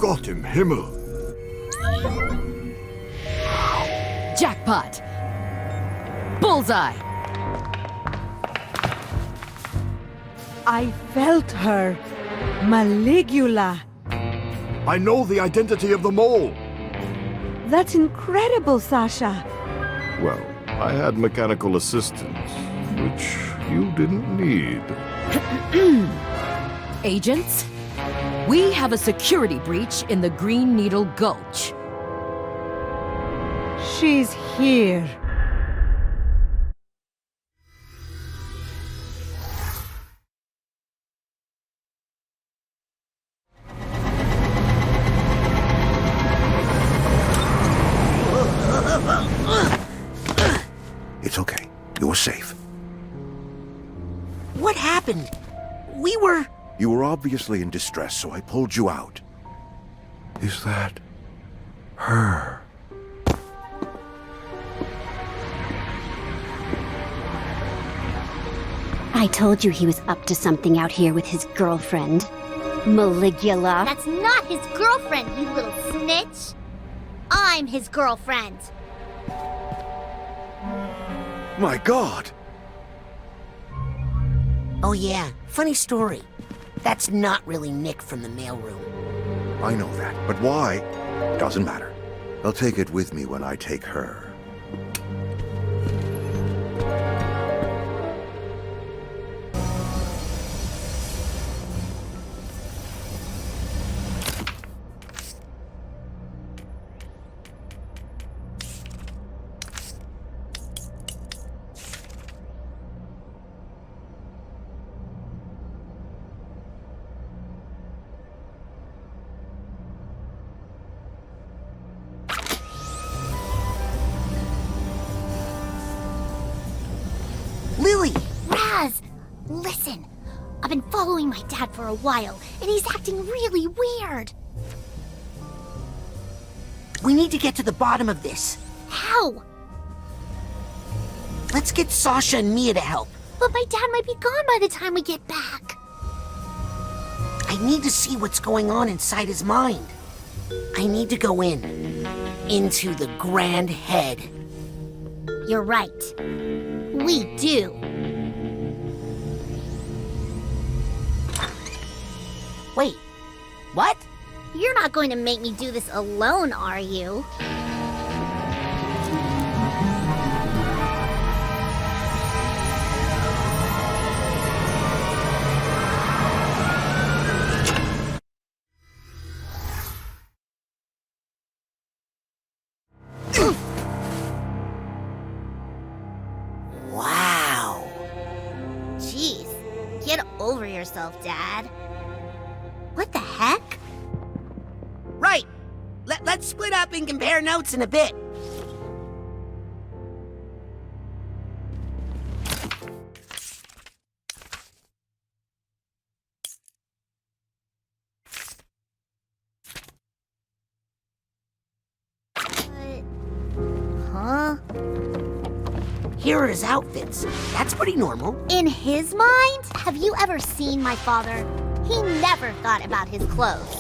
Gott im Himmel! Jackpot! Bullseye! I felt her. Maligula. I know the identity of the mole! That's incredible, Sasha. Well, I had mechanical assistance, which you didn't need. Agents, we have a security breach in the Green Needle Gulch. She's here. It's okay. You're safe. What happened? We were... You were obviously in distress, so I pulled you out. Is that... her? I told you he was up to something out here with his girlfriend. Maligula. That's not his girlfriend, you little snitch! I'm his girlfriend! My God! Oh yeah, funny story. That's not really Nick from the mailroom. I know that, but why? Doesn't matter. I'll take it with me when I take her. Lily! Raz! Listen, I've been following my dad for a while, and he's acting really weird. We need to get to the bottom of this. How? Let's get Sasha and Mia to help. But my dad might be gone by the time we get back. I need to see what's going on inside his mind. I need to go in. Into the Grand Head. You're right. We do. Wait, what? You're not going to make me do this alone, are you? Wow. Jeez, get over yourself, Dad. What the heck? Right. Let's split up and compare notes in a bit. Huh? Here are his outfits. That's pretty normal. In his mind, have you ever seen my father? He never thought about his clothes.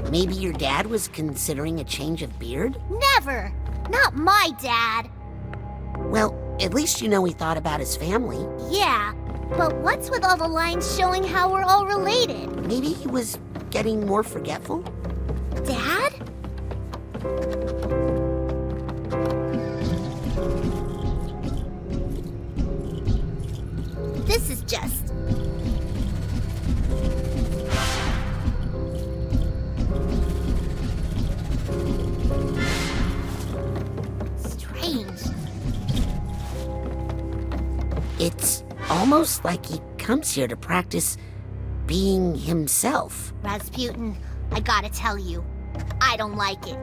Maybe your dad was considering a change of beard? Never! Not my dad! Well, at least you know he thought about his family. Yeah, but what's with all the lines showing how we're all related? Maybe he was getting more forgetful? Dad? This is just... strange. It's almost like he comes here to practice being himself. Rasputin, I gotta tell you, I don't like it.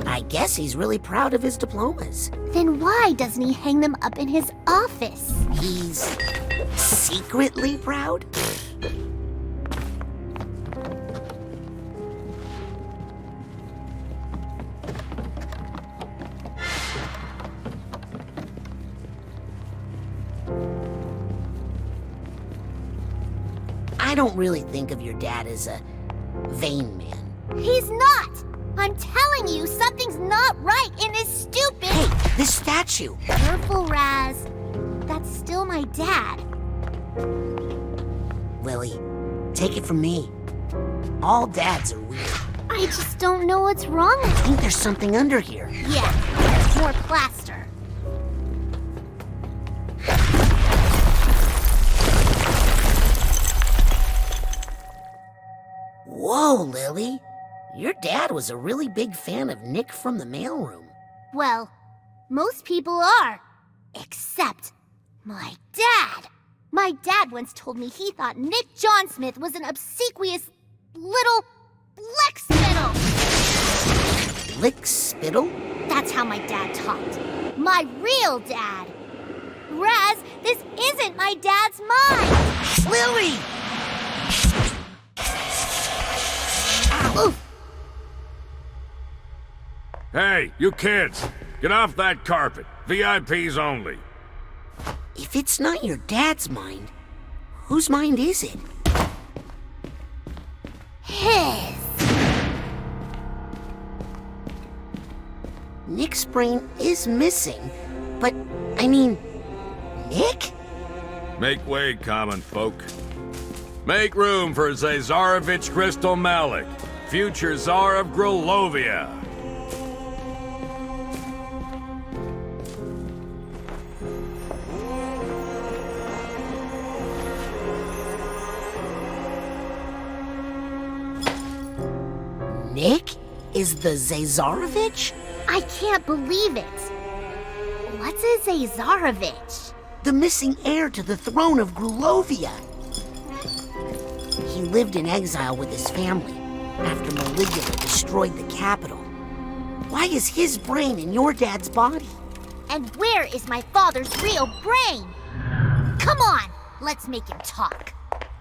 I guess he's really proud of his diplomas. Then why doesn't he hang them up in his office? He's secretly proud? don't really think of your dad as a vain man. He's not! I'm telling you, something's not right in this stupid... Hey, this statue! Careful, Raz. That's still my dad. Lily, take it from me. All dads are weird. I just don't know what's wrong with I think there's something under here. Yeah, more plaster. Whoa, Lily. Your dad was a really big fan of Nick from the mailroom. Well, most people are. Except my dad. My dad once told me he thought Nick John Smith was an obsequious little lick-spittle. Lick-spittle? That's how my dad talked. My real dad. Raz, this isn't my dad's mind. Lily! Oof. Hey, you kids! Get off that carpet. VIPs only. If it's not your dad's mind, whose mind is it? His. Nick's brain is missing, but, I mean, Nick? Make way, common folk. Make room for Zazarovich Crystal Malik, future Tsar of Grulovia. Nick is the Zazarovich? I can't believe it. What's a Zazarovich? The missing heir to the throne of Grulovia. He lived in exile with his family after Maligula destroyed the capital. Why is his brain in your dad's body? And where is my father's real brain? Come on, let's make him talk.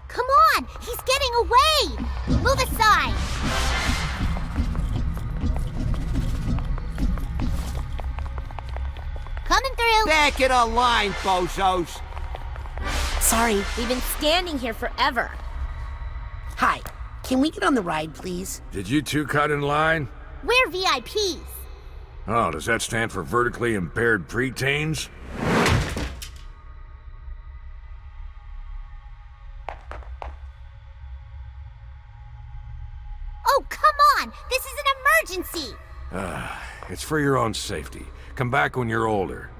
Come on, he's getting away! Move aside! Coming through! Back in a line, bozos! Sorry. We've been standing here forever. Hi, can we get on the ride, please? Did you two cut in line? We're VIPs. Oh, does that stand for vertically impaired preteens? Oh, come on! This is an emergency! It's for your own safety. Come back when you're older.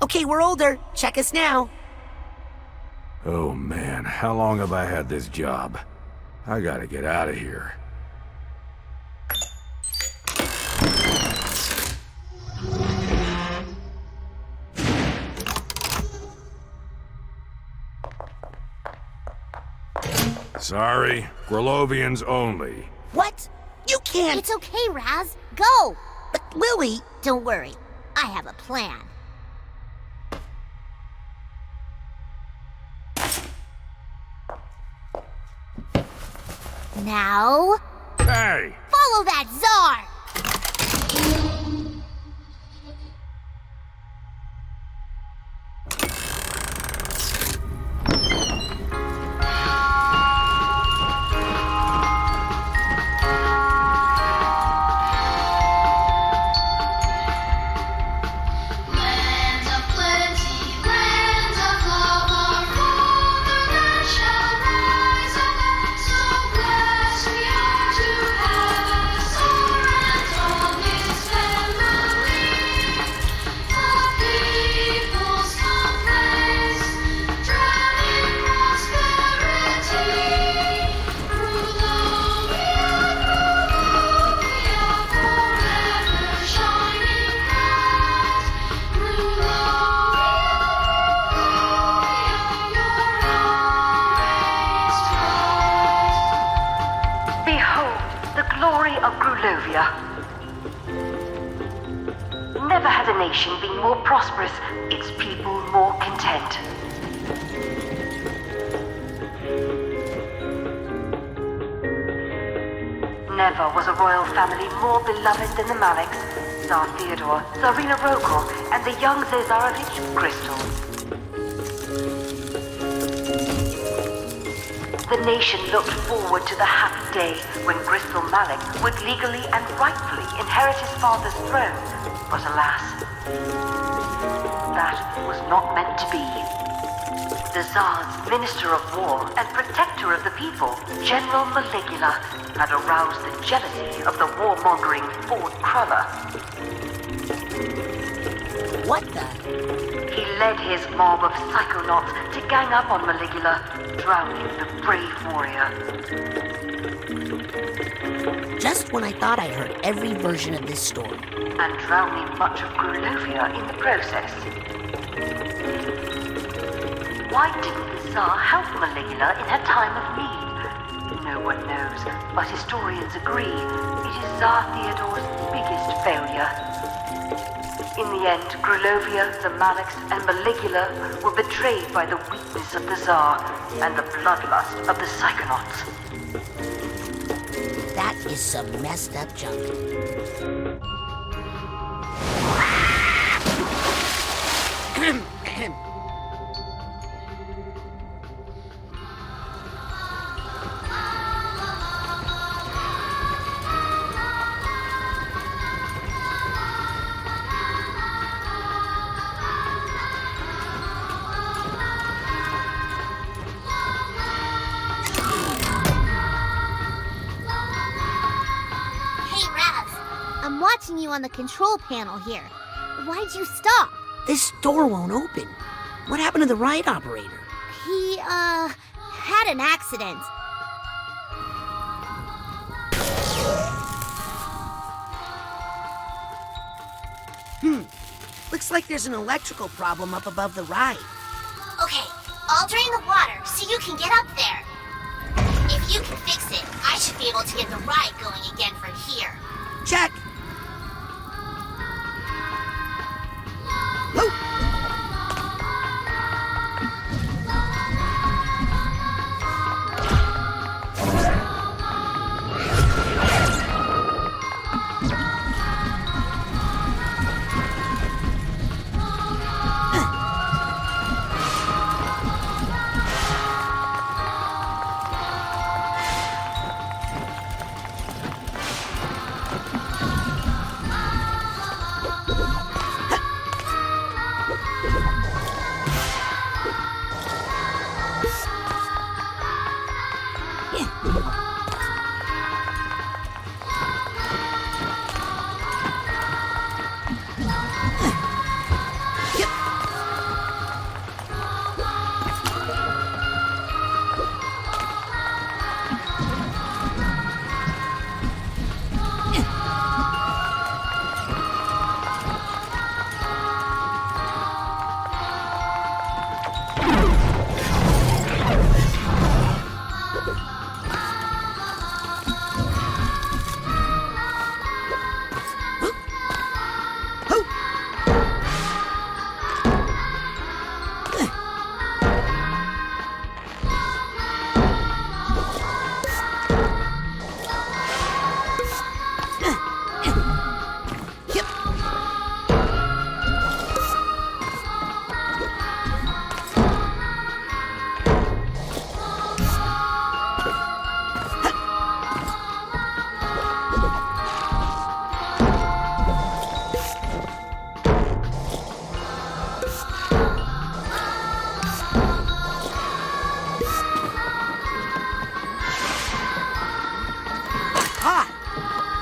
Okay, we're older. Check us now. Oh man, how long have I had this job? I gotta get out of here. Sorry, Grulovians only. What? You can't. It's okay, Raz. Go! But Lily. Don't worry. I have a plan. Now... Hey! follow that czar! Land of plenty, land of love, our fatherland shall rise above. So blessed we are to have a sovereign story of Grulovia. Never had a nation been more prosperous, its people more content. Never was a royal family more beloved than the Maliks, Tsar Theodore, Tsarina Rokor, and the young Zazarovich Crystal. The nation looked forward to the happy day when Crystal Malik would legally and rightfully inherit his father's throne, but alas, that was not meant to be. The Tsar's Minister of War and Protector of the People, General Maligula, had aroused the jealousy of the warmongering Ford Cruller. What the? He led his mob of Psychonauts to gang up on Maligula, drowning the brave warrior. Just when I thought I'd heard every version of this story. And drowning much of Grulovia in the process. Why didn't the Tsar help Maligula in her time of need? No one knows, but historians agree it is Tsar Theodore's biggest failure. In the end, Grulovia, the Maliks, and Maligula were betrayed by the weakness of the Tsar and the bloodlust of the Psychonauts. That is some messed up junk. I'm watching you on the control panel here. Why'd you stop? This door won't open. What happened to the ride operator? He, had an accident. Looks like there's an electrical problem up above the ride. Okay, I'll drain the water so you can get up there. If you can fix it, I should be able to get the ride going again from here. Check! Woo!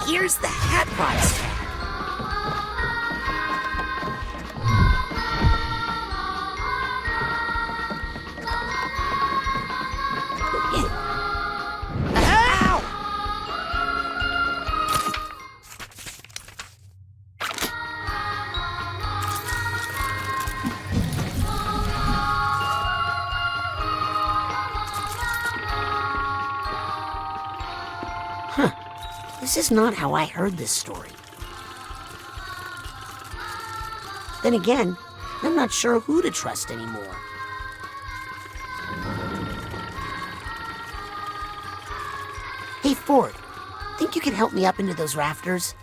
Here's the Hatbot's tag. Ow! This is not how I heard this story. Then again, I'm not sure who to trust anymore. Hey, Ford, think you can help me up into those rafters?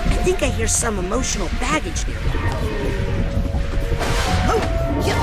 I think I hear some emotional baggage nearby. Oh, yeah.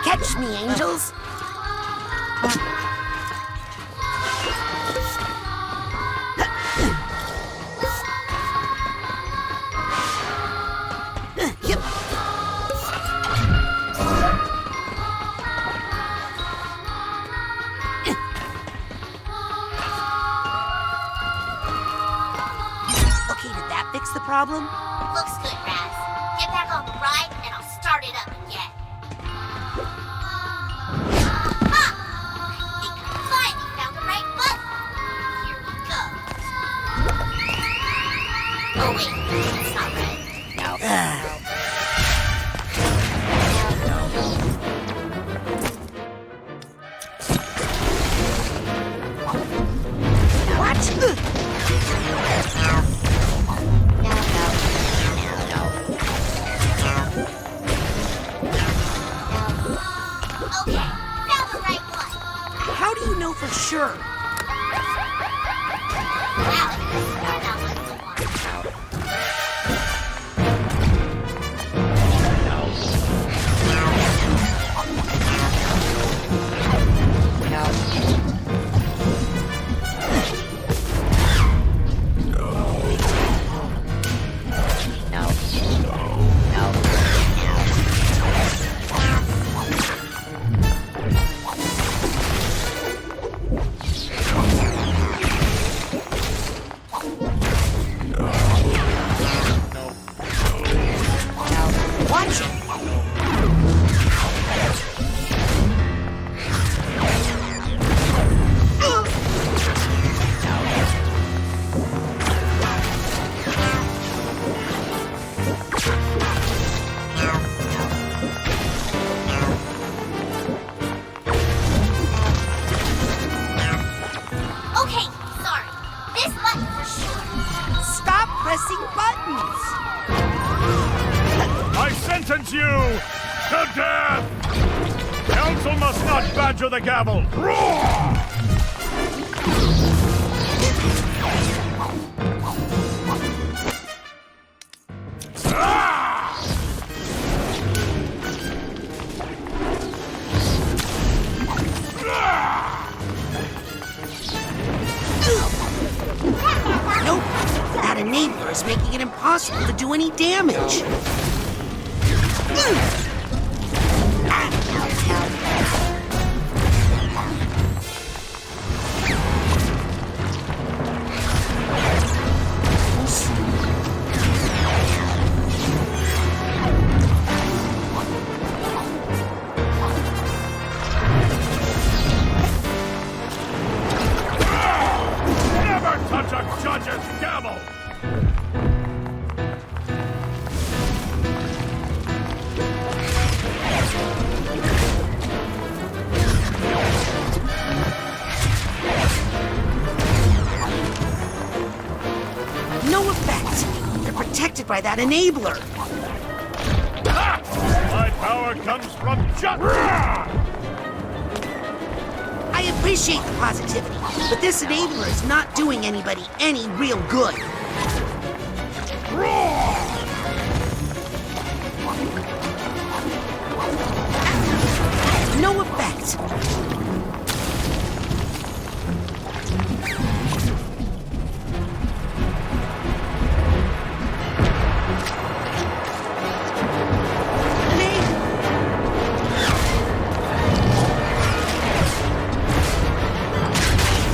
Catch me, angels! Yep. Okay, did that fix the problem? Looks good, Raz. Get back on the ride, and I'll start it up again. Oh wait, it's not right. No. What? Okay, found the right one. How do you know for sure? Wow, this is not the one. buttons! I sentence you to death! Council must not badger the gavel! Roar! Nope, that enabler is making it impossible to do any damage. Never touch a judge's gavel! No effect. They're protected by that enabler. Ha! My power comes from just... I appreciate the positivity, but this enabler is not doing anybody any real good. No effect.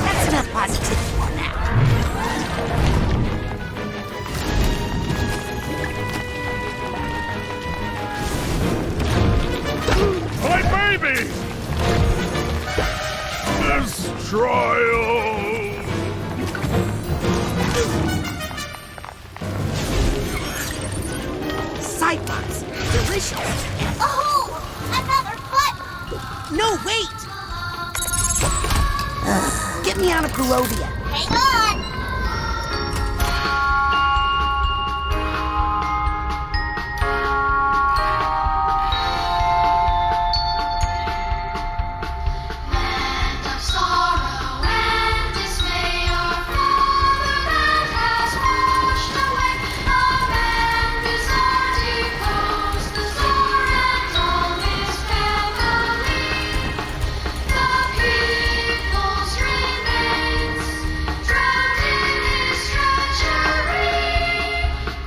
That's enough positivity for now. My baby! This trial... Cyclops, delicious. Oh, another button! No, wait! Get me out of Grulovia. Hang on! Land of sorrow and dismay, our fatherland has washed away. Our memories are decomposed, the Tsar and all his family. The people's remains drowned in his treachery.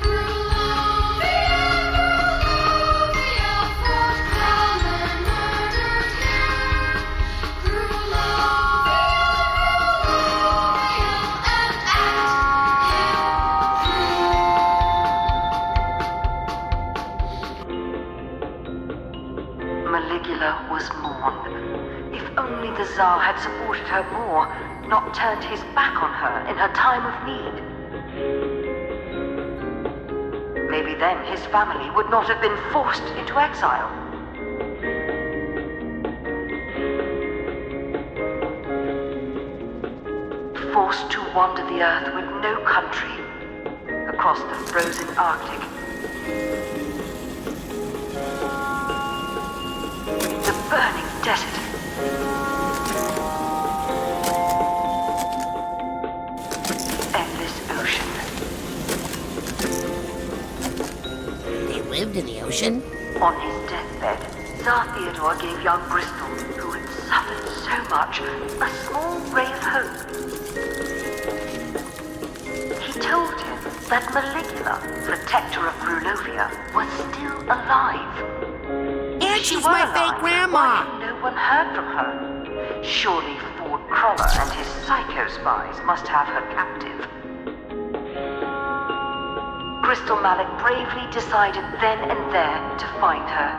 Grulovia, Grulovia, Fort Crowland murdered here. Grulovia, and Maligula was mourned. If only the Tsar had supported her more, not turned his back on her in her time of need. Maybe then his family would not have been forced into exile. Forced to wander the earth with no country, across the frozen Arctic. The burning desert. Endless ocean. They lived in the ocean. On his deathbed, Tsar Theodore gave young Bristol, who had suffered so much, a small ray of hope. He told him that Maligula, protector of Grulovia, was still alive. And She she's were my alive, fake grandma. why had no one heard from her? Surely Ford Crawler and his psycho spies must have her captive. Crystal Malik bravely decided then and there to find her,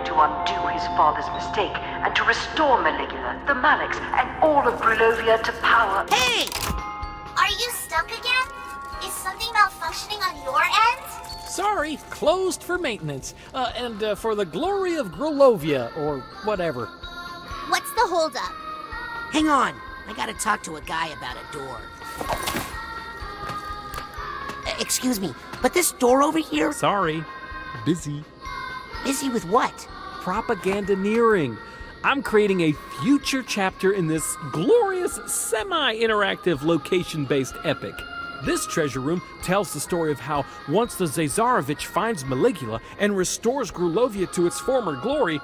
to undo his father's mistake, and to restore Maligula, the Maliks, and all of Grulovia to power. Hey! Are you stuck again? Is something malfunctioning on your end? Sorry, closed for maintenance. And for the glory of Grulovia, or whatever. What's the holdup? Hang on. I gotta talk to a guy about a door. Excuse me, but this door over here? Sorry. Busy. Busy with what? Propagandaneering. I'm creating a future chapter in this glorious semi-interactive location-based epic. This treasure room tells the story of how once the Zazarovich finds Maligula and restores Grulovia to its former glory,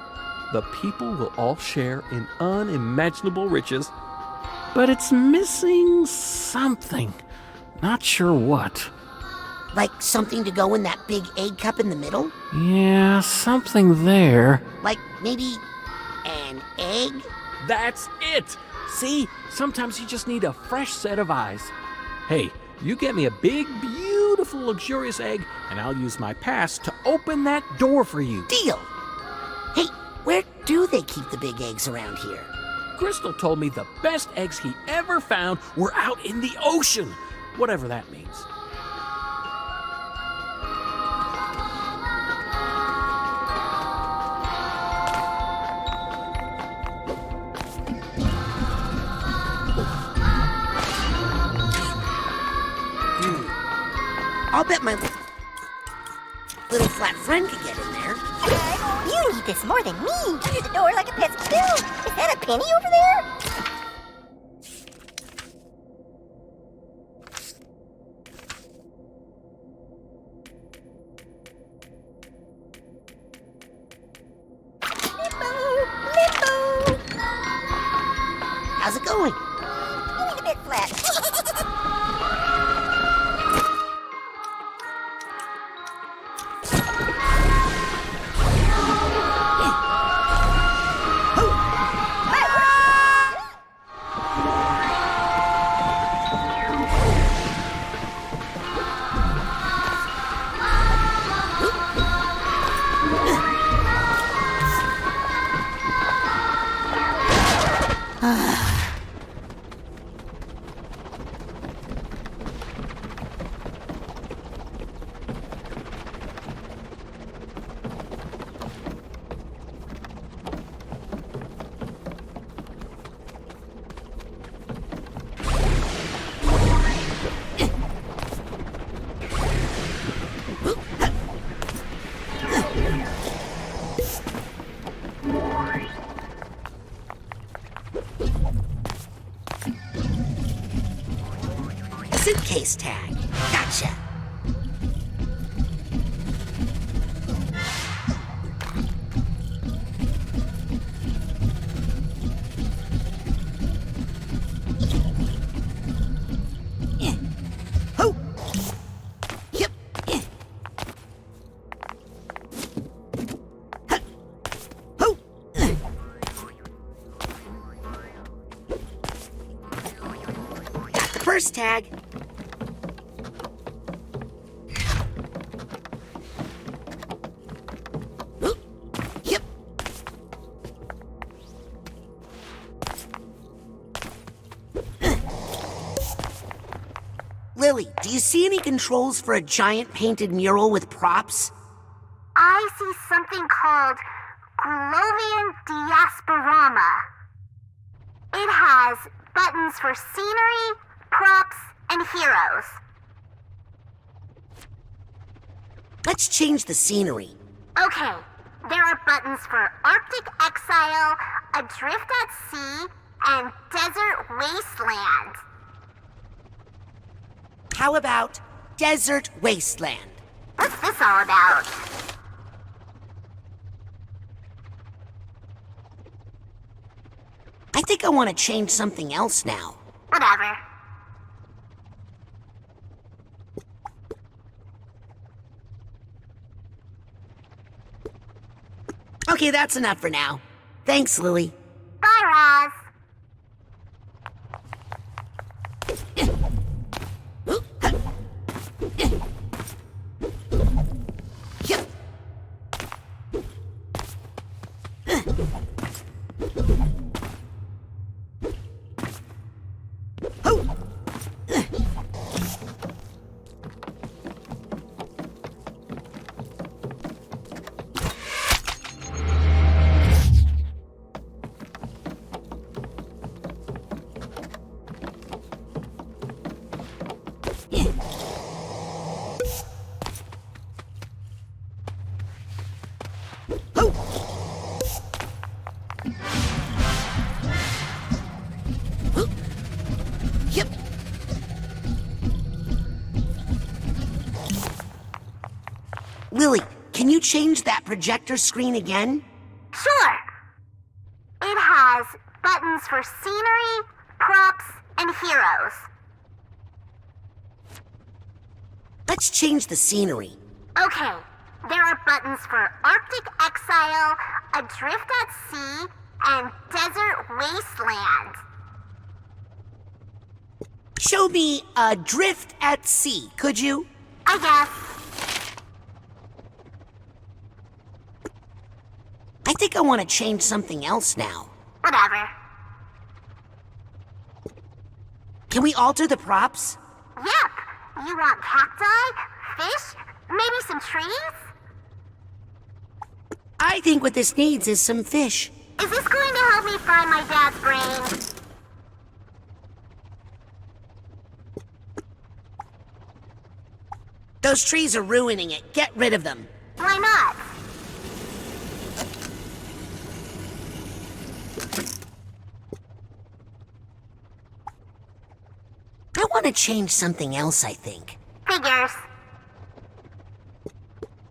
the people will all share in unimaginable riches. But it's missing something. Not sure what. Like something to go in that big egg cup in the middle? Yeah, something there. Like maybe an egg? That's it! See, sometimes you just need a fresh set of eyes. Hey, you get me a big, beautiful, luxurious egg, and I'll use my pass to open that door for you. Deal! Hey, where do they keep the big eggs around here? Crystal told me the best eggs he ever found were out in the ocean, whatever that means. I'll bet my little flat friend could get in there. You need this more than me. Use the door like a pesky bill. Is that a penny over there? Limbo! How's it going? You need a bit flat. Suitcase tag. Gotcha. Ho! Yep. Ho! Got the first tag. Lily, do you see any controls for a giant painted mural with props? I see something called Grulovian Diasporama. It has buttons for scenery, props, and heroes. Let's change the scenery. Okay, there are buttons for Arctic Exile, Adrift at Sea, and Desert Wasteland. How about Desert Wasteland? What's this all about? I think I want to change something else now. Whatever. Okay, that's enough for now. Thanks, Lily. Bye, Roz. you change that projector screen again? Sure. It has buttons for scenery, props, and heroes. Let's change the scenery. Okay, there are buttons for Arctic Exile, Adrift at Sea, and Desert Wasteland. Show me Adrift at Sea, could you? I guess. I think I want to change something else now. Whatever. Can we alter the props? Yep. You want cacti, fish, maybe some trees? I think what this needs is some fish. Is this going to help me find my dad's brain? Those trees are ruining it. Get rid of them. Why not? I want to change something else, I think. Figures.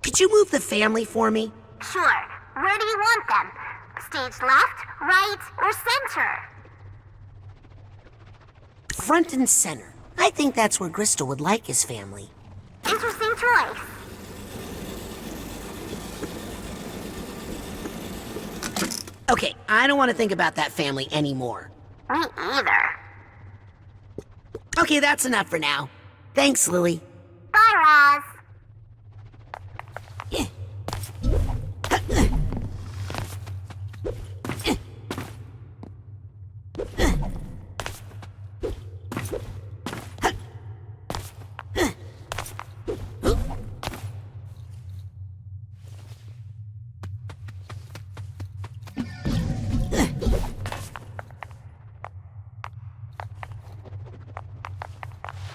Could you move the family for me? Sure. Where do you want them? Stage left, right, or center? Front and center. I think that's where Crystal would like his family. Interesting choice. Okay, I don't want to think about that family anymore. Me either. Okay, that's enough for now. Thanks, Lily. Bye, Roz.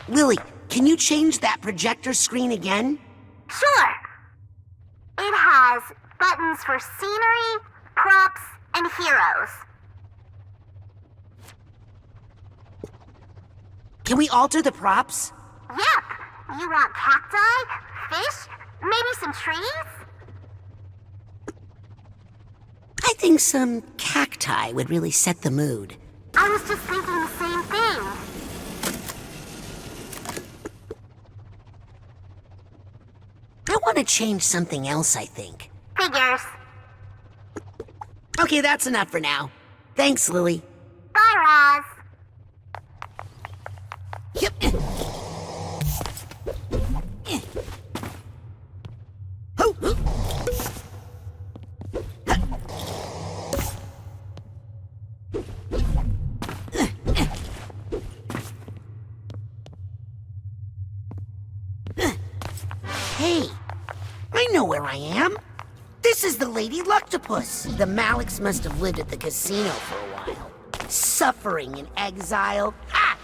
Lily, can you change that projector screen again? Sure. It has buttons for scenery, props, and heroes. Can we alter the props? Yep. You want cacti, fish, maybe some trees? I think some cacti would really set the mood. I was just thinking the same thing. I want to change something else, I think. Figures. Okay, that's enough for now. Thanks, Lily. Bye, Roz. Yep. Hey, I know where I am. This is the Lady Luctopus. The Maliks must have lived at the casino for a while. Suffering in exile. Ha!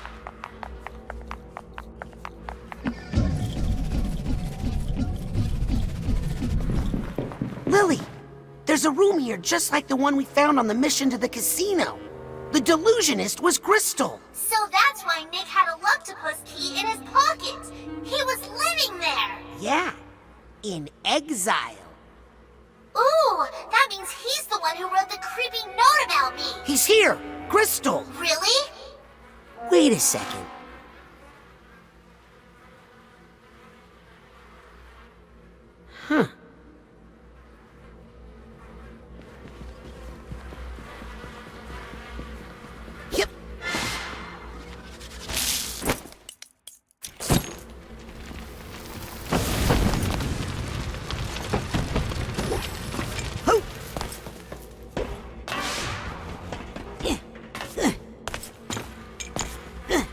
Lily, there's a room here just like the one we found on the mission to the casino. The delusionist was Crystal. So that's why Nick had a Luctopus key in his pocket. He was living there. Yeah, in exile. Ooh, that means he's the one who wrote the creepy note about me. He's here, Crystal. Really? Wait a second. Huh. Yep. Ho!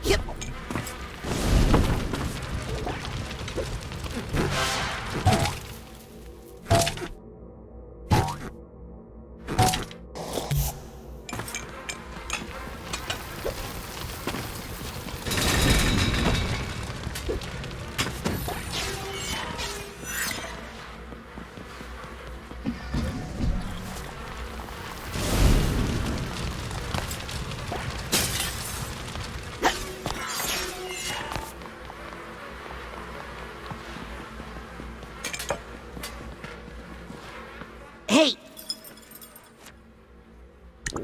Yep.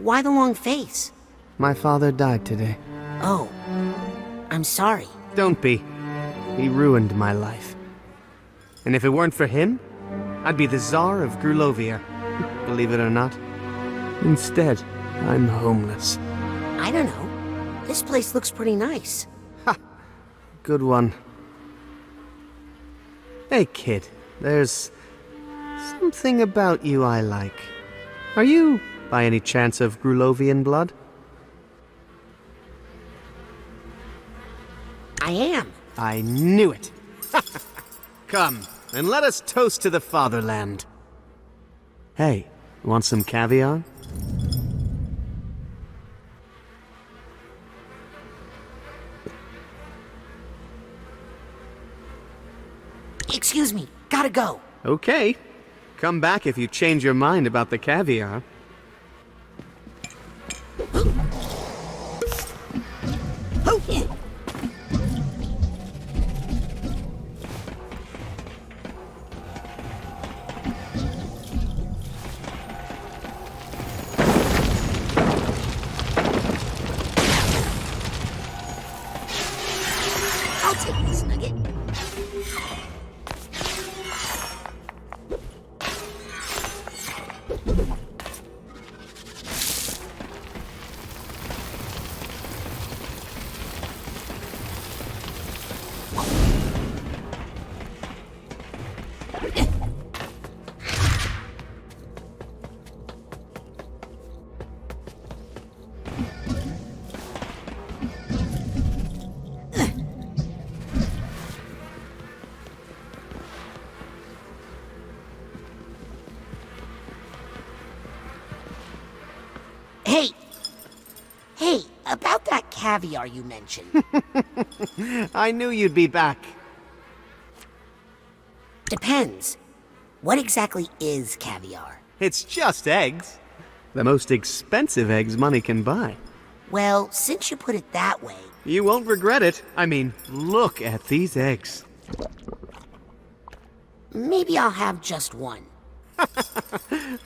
Why the long face? My father died today. Oh, I'm sorry. Don't be. He ruined my life. And if it weren't for him, I'd be the Tsar of Grulovia. Believe it or not. Instead, I'm homeless. I don't know. This place looks pretty nice. Ha! Good one. Hey, kid. There's something about you I like. Are you, by any chance, of Grulovian blood? I am. I knew it. Come, and let us toast to the fatherland. Hey, want some caviar? Excuse me, gotta go. Okay. Come back if you change your mind about the caviar. I'll take this nugget. Hey, about that caviar you mentioned. I knew you'd be back. Depends. What exactly is caviar? It's just eggs. The most expensive eggs money can buy. Well, since you put it that way... You won't regret it. I mean, look at these eggs. Maybe I'll have just one.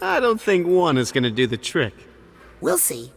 I don't think one is gonna do the trick. We'll see.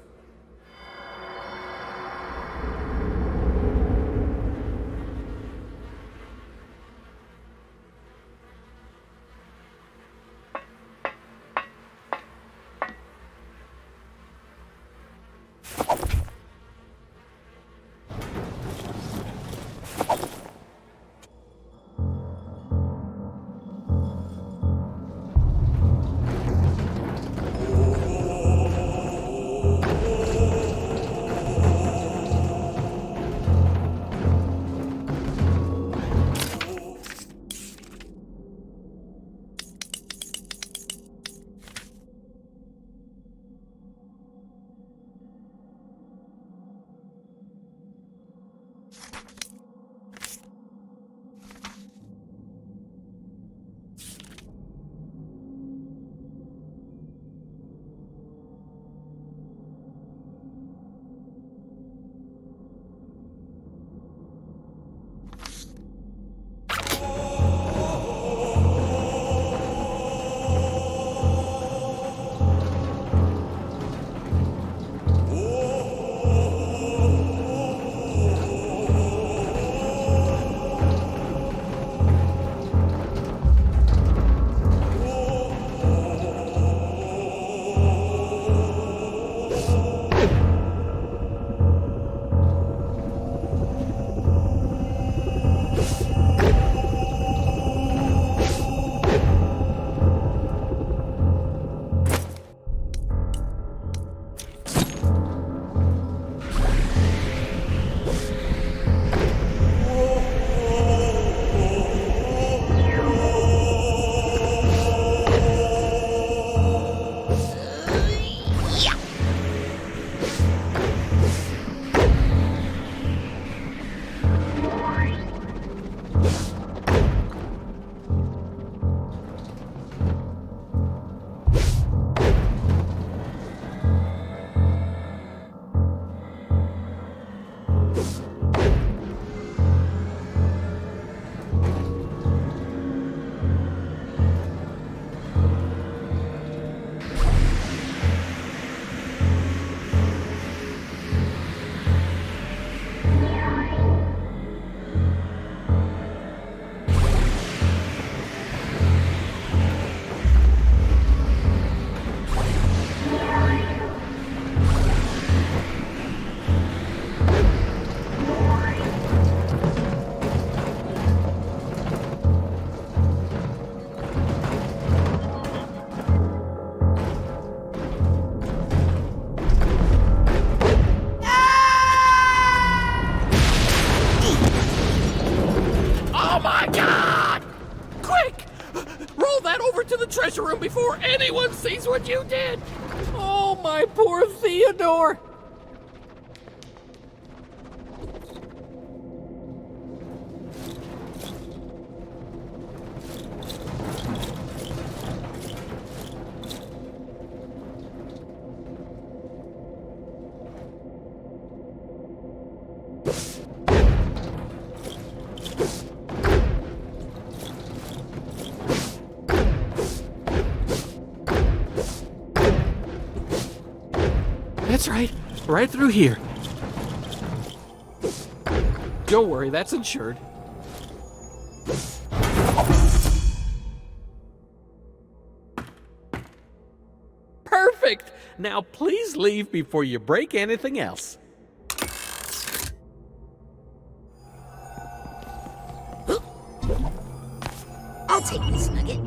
treasure room before anyone sees what you did! Oh, my poor Theodore! That's right. Right through here. Don't worry, that's insured. Perfect! Now please leave before you break anything else. I'll take this nugget.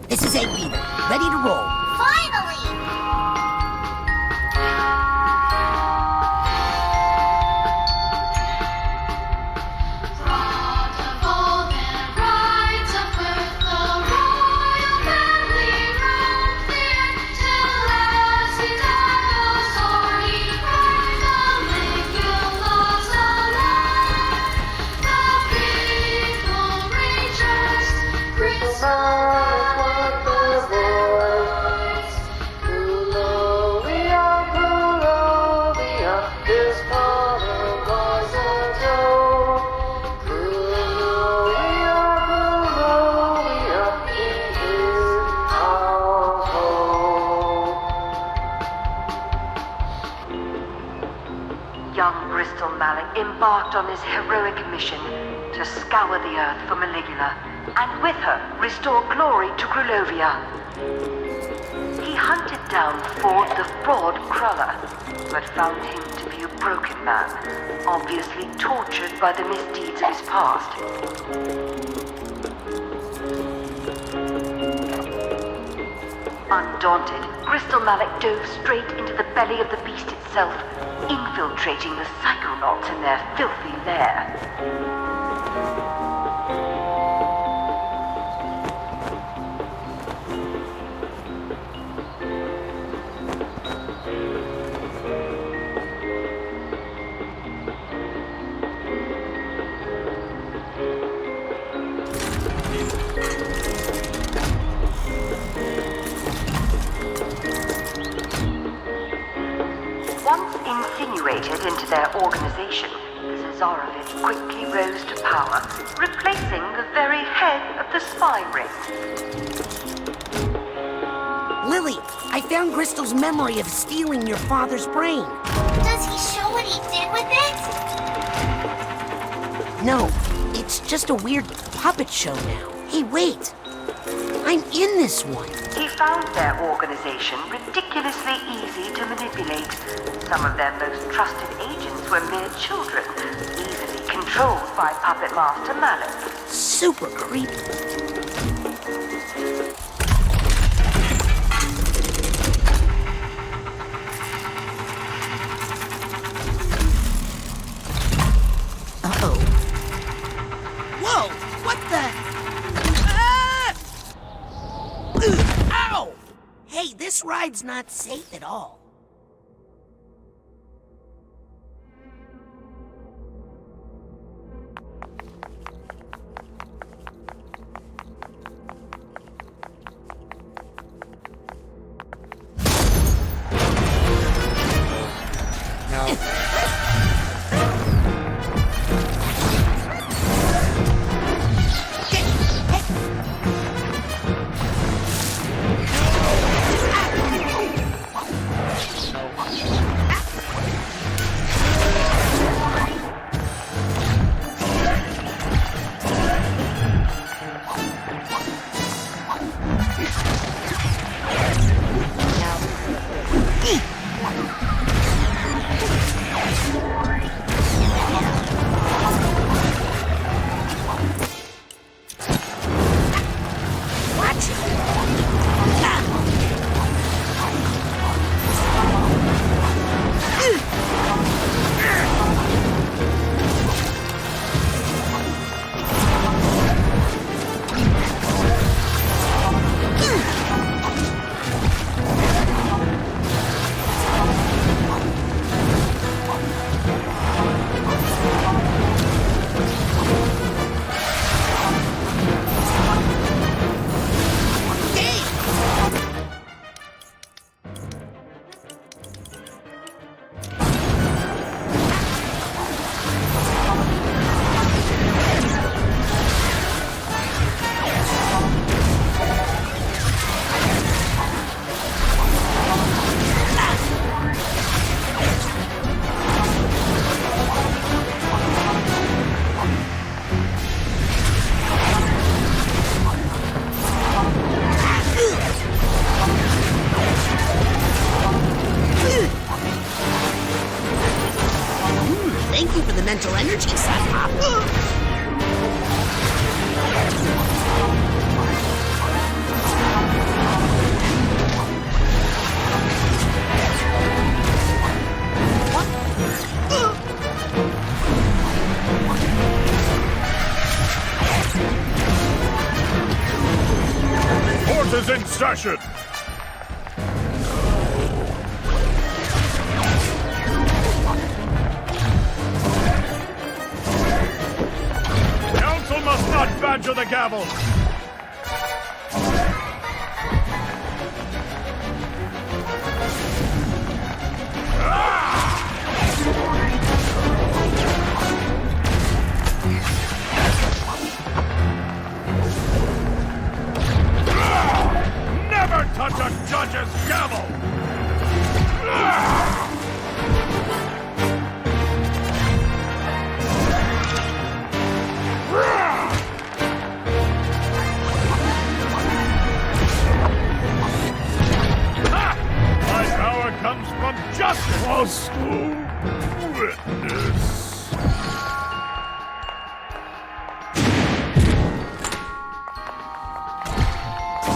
This is 8-beater, ready to roll. Finally! Young Bristol Mallet embarked on his heroic mission to scour the earth for Maligula, and with her restore glory to Grulovia. He hunted down Ford the Fraud Cruller, but found him to be a broken man, obviously tortured by the misdeeds of his past. Undaunted, Bristol Mallet dove straight into the belly of the beast itself, infiltrating the Psychonauts in their filthy lair. Once insinuated into their organization, the Zarovich quickly rose to power, replacing the very head of the spy ring. Lily, I found Crystal's memory of stealing your father's brain. Does he show what he did with it? No, it's just a weird puppet show now. Hey, wait. I'm in this one. He found their organization ridiculously easy to manipulate. Some of their most trusted agents were mere children, easily controlled by Puppet Master Mallet. Super creepy. Uh-oh. Whoa! What the? Ow! Hey, this ride's not safe at all. Court is in session. Council must not badger the gavel. Never touch a judge's gavel! My power comes from justice! Witness.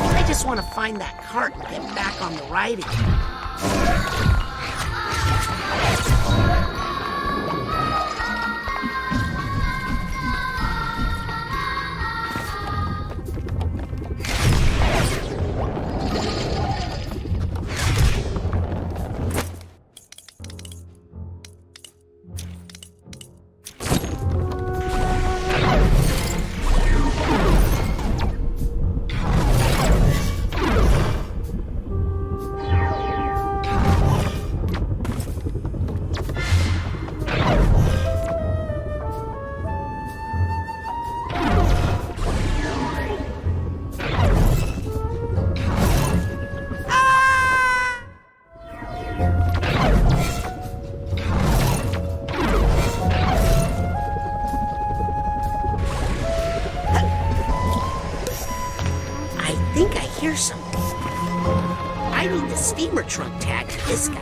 I just want to find that cart and get back on the riding. Here's something. I need the steamer trunk tag for this guy.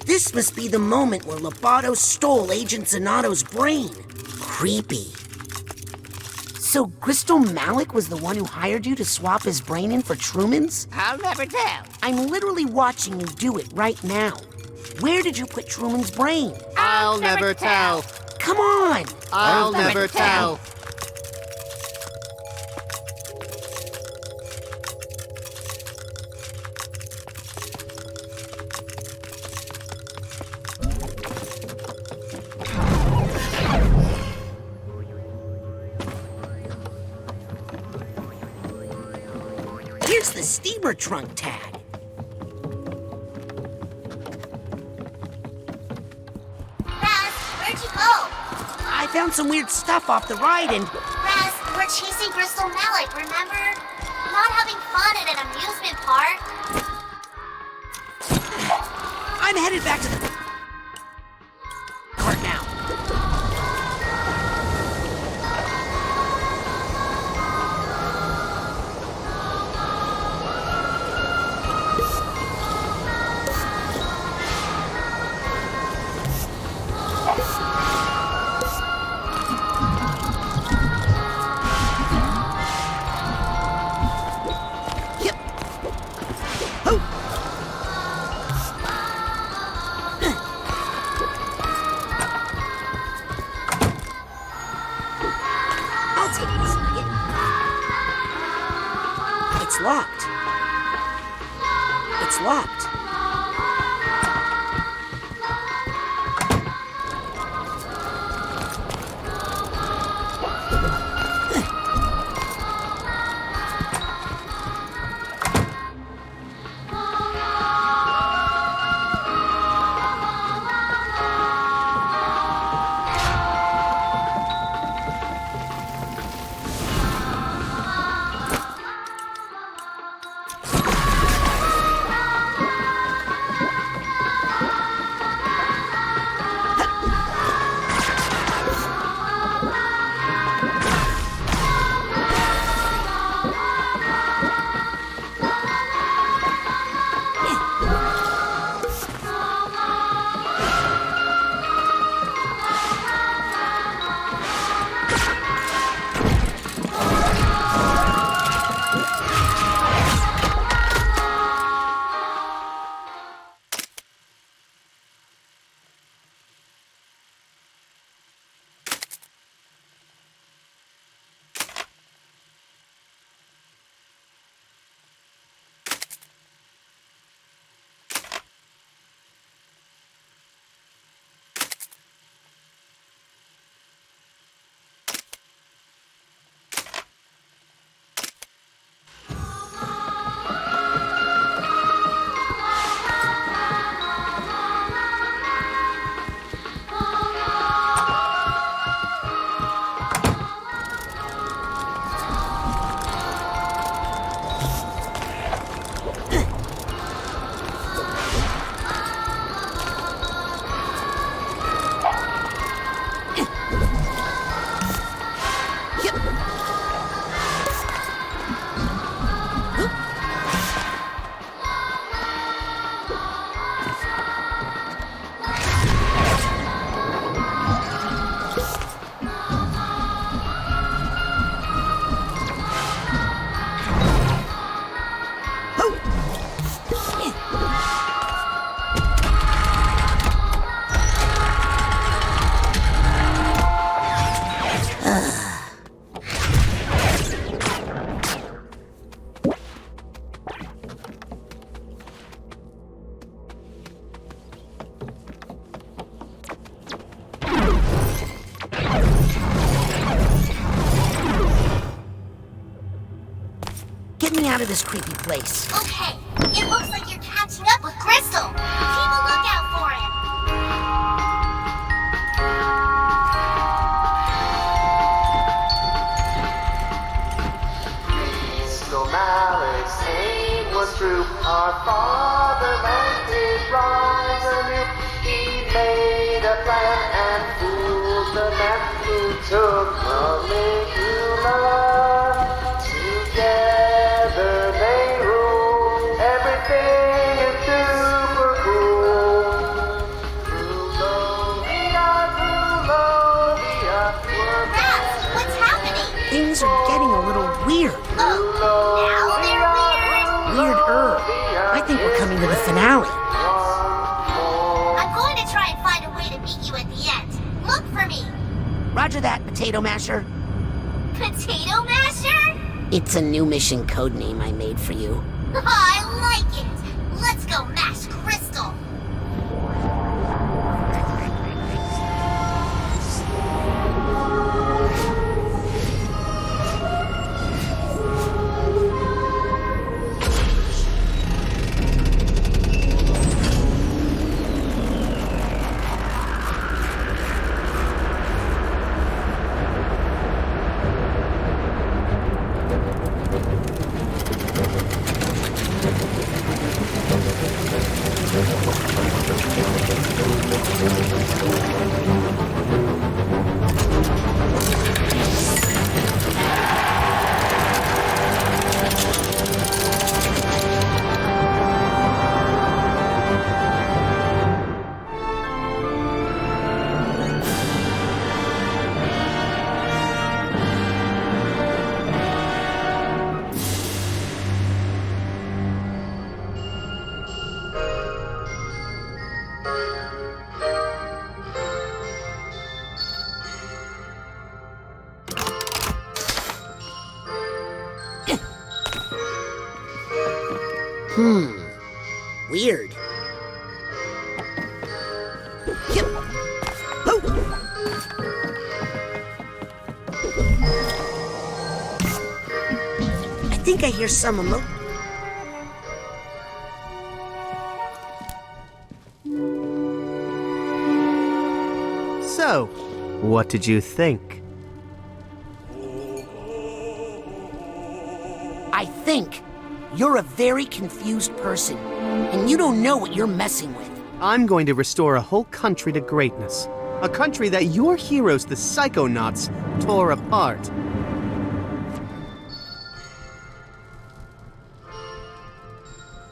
This must be the moment where Lobato stole Agent Zanato's brain. Creepy. So Crystal Malik was the one who hired you to swap his brain in for Truman's? I'll never tell. I'm literally watching you do it right now. Where did you put Truman's brain? I'll never tell. Come on! I'll never tell. Here's the steamer trunk tag. Raz, where'd you go? I found some weird stuff off the ride and... Raz, we're chasing Crystal Malik, remember? Not having fun at an amusement park. I'm headed back to the cart now. out of this creepy place. Okay, it looks like you're catching up with Crystal. Keep a lookout for him. Crystal Malic's aim was true. Our fatherland did rise anew. He made a plan and fooled the man who took Maligula. Together they rule. Everything is super cool. Rats, what's happening? Things are getting a little weird. Oh, now they're weird? Weird-er. I think we're coming to the finale. I'm going to try and find a way to meet you at the end. Look for me. Roger that, Potato Masher. Potato Masher? It's a new mission code name I made for you. I like it. Let's go mash Crystal. Weird. Yep. Oh. I think I hear some So, what did you think? I think you're a very confused person, and you don't know what you're messing with. I'm going to restore a whole country to greatness. A country that your heroes, the Psychonauts, tore apart.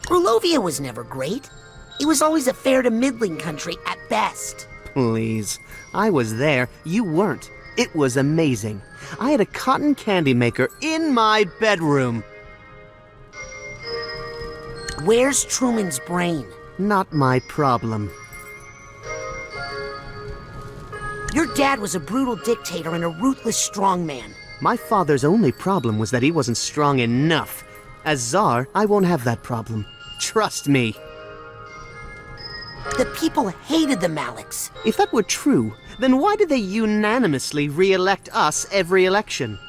Grulovia was never great. It was always a fair to middling country at best. Please. I was there. You weren't. It was amazing. I had a cotton candy maker in my bedroom. Where's Truman's brain? Not my problem. Your dad was a brutal dictator and a ruthless strongman. My father's only problem was that he wasn't strong enough. As Tsar, I won't have that problem. Trust me. The people hated the Maliks. If that were true, then why did they unanimously re-elect us every election?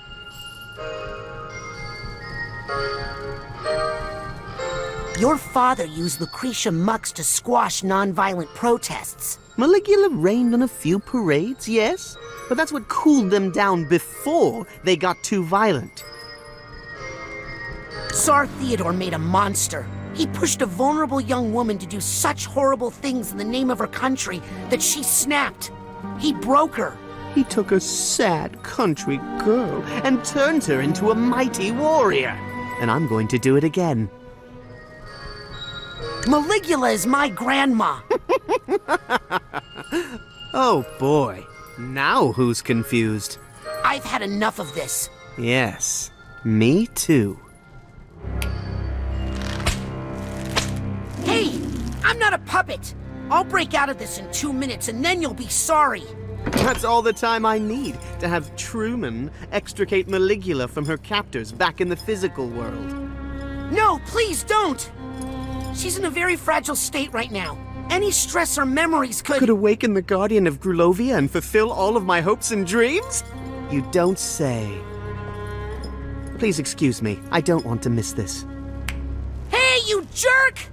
Your father used Lucretia Mux to squash non-violent protests. Maligula rained on a few parades, yes, but that's what cooled them down before they got too violent. Tsar Theodore made a monster. He pushed a vulnerable young woman to do such horrible things in the name of her country that she snapped. He broke her. He took a sad country girl and turned her into a mighty warrior. And I'm going to do it again. Maligula is my grandma. Oh boy. Now who's confused? I've had enough of this. Yes, me too. Hey, I'm not a puppet. I'll break out of this in 2 minutes and then you'll be sorry. That's all the time I need to have Truman extricate Maligula from her captors back in the physical world. No, please don't. She's in a very fragile state right now. Any stress or memories could awaken the Guardian of Grulovia and fulfill all of my hopes and dreams? You don't say. Please excuse me. I don't want to miss this. Hey, you jerk!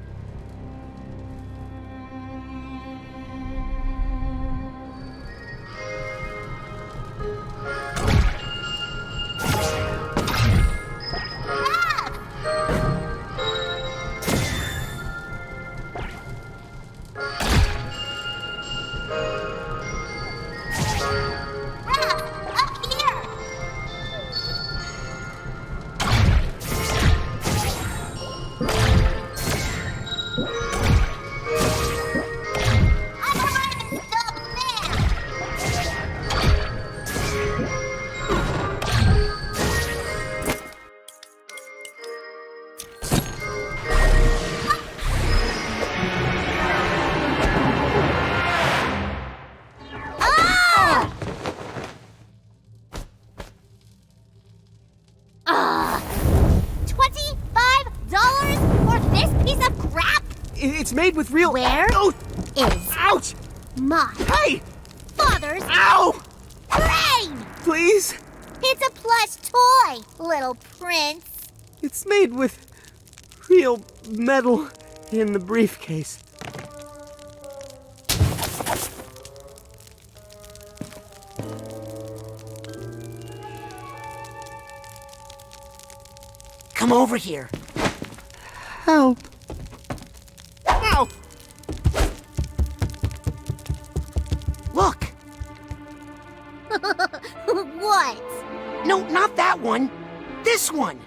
It's made with real. Where is Ouch! my Hey! father's Ow! brain? Please? It's a plush toy, little prince. It's made with real metal in the briefcase. Come over here. Help. Ow! Look. What? No, not that one. This one.